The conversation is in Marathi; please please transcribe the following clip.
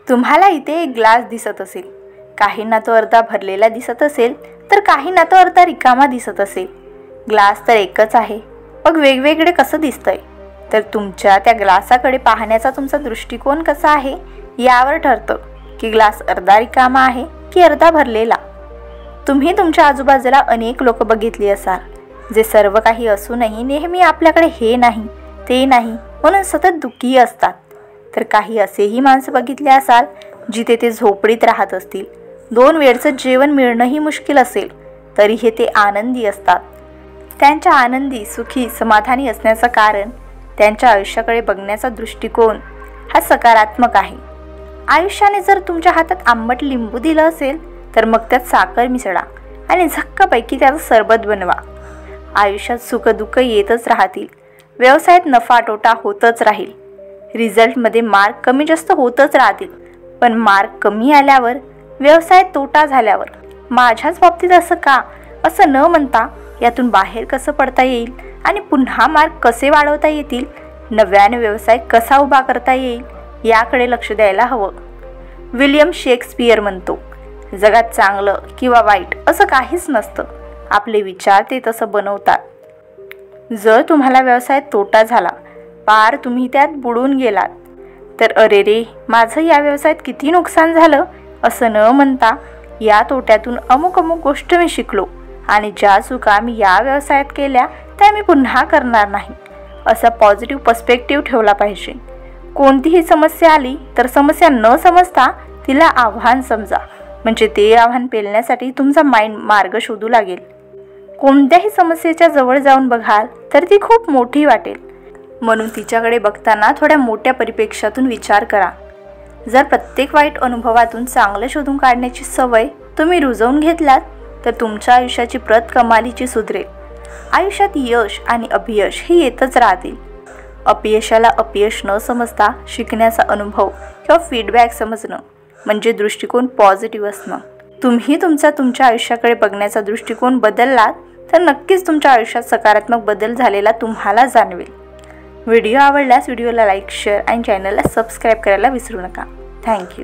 तुम्हाला इथे एक ग्लास दिसत असेल, काहींना तो अर्धा भरलेला दिसत असेल तर काहींना तो अर्धा रिकामा दिसत असेल. ग्लास तर एकच आहे, मग वेगवेगळे कसं दिसतंय? तर तुमच्या त्या ग्लासाकडे पाहण्याचा तुमचा दृष्टिकोन कसा आहे यावर ठरतं की ग्लास अर्धा रिकामा आहे की अर्धा भरलेला. तुम्ही तुमच्या आजूबाजूला अनेक लोक बघितली असाल, जे सर्व काही असूनही नेहमी आपल्याकडे हे नाही ते नाही म्हणून सतत दुःखी असतात. तर काही असेही माणसं बघितले असाल जिथे ते झोपडीत राहत असतील, 2 वेळचं जेवण मिळणंही मुश्किल असेल तरीही ते आनंदी असतात. त्यांच्या आनंदी, सुखी, समाधानी असण्याचं कारण त्यांच्या आयुष्याकडे बघण्याचा दृष्टिकोन हा सकारात्मक आहे. आयुष्याने जर तुमच्या हातात आंबट लिंबू दिलं असेल तर मग त्यात साखर मिसळा आणि झक्कापैकी त्याचं सरबत बनवा. आयुष्यात सुखदुःख येतच राहतील, व्यवसायात नफा तोटा होतच राहील, रिझल्टमध्ये मार्क कमी जास्त होतच राहतील. पण मार्क कमी आल्यावर, व्यवसायात तोटा झाल्यावर माझ्याच बाबतीत असं का असं न म्हणता यातून बाहेर कसं पडता येईल आणि पुन्हा मार्क कसे वाढवता येतील, नव्याने व्यवसाय कसा उभा करता येईल याकडे लक्ष द्यायला हवं. विलियम शेक्सपियर म्हणतो, जगात चांगलं किंवा वाईट असं काहीच नसतं, आपले विचार ते तसं बनवतात. जर तुम्हाला व्यवसायात तोटा झाला, पार तुम्ही त्यात बुडून गेलात, तर अरे रे माझं या व्यवसायात किती नुकसान झालं असं न म्हणता या तोट्यातून अमुक गोष्ट मी शिकलो आणि ज्या चुका मी या व्यवसायात केल्या त्या मी पुन्हा करणार नाही असा पॉझिटिव्ह पर्स्पेक्टिव्ह ठेवला पाहिजे. कोणतीही समस्या आली तर समस्या न समजता तिला आव्हान समजा, म्हणजे ते आव्हान पेलण्यासाठी तुमचा माइंड मार्ग शोधू लागेल. कोणत्याही समस्येच्या जवळ जाऊन बघाल तर ती खूप मोठी वाटेल, म्हणून तिच्याकडे बघताना थोड्या मोठ्या परिप्रेक्ष्यातून विचार करा. जर प्रत्येक वाईट अनुभवातून चांगलं शोधून काढण्याची सवय तुम्ही रुजवून घेतलात तर तुमच्या आयुष्याची प्रत कमालीची सुधरेल. आयुष्यात यश आणि अपयश हे येतच राहतील. अपयशाला अपयश न समजता शिकण्याचा अनुभव किंवा फीडबॅक समजणं म्हणजे दृष्टिकोन पॉझिटिव्ह असणं. तुम्ही तुमच्या आयुष्याकडे बघण्याचा दृष्टिकोन बदललात तर नक्कीच तुमच्या आयुष्यात सकारात्मक बदल झालेला तुम्हाला जाणवेल. व्हिडिओ आवडल्यास व्हिडिओला लाईक, शेअर आणि चॅनलला सबस्क्राईब करायला विसरू नका. थँक्यू.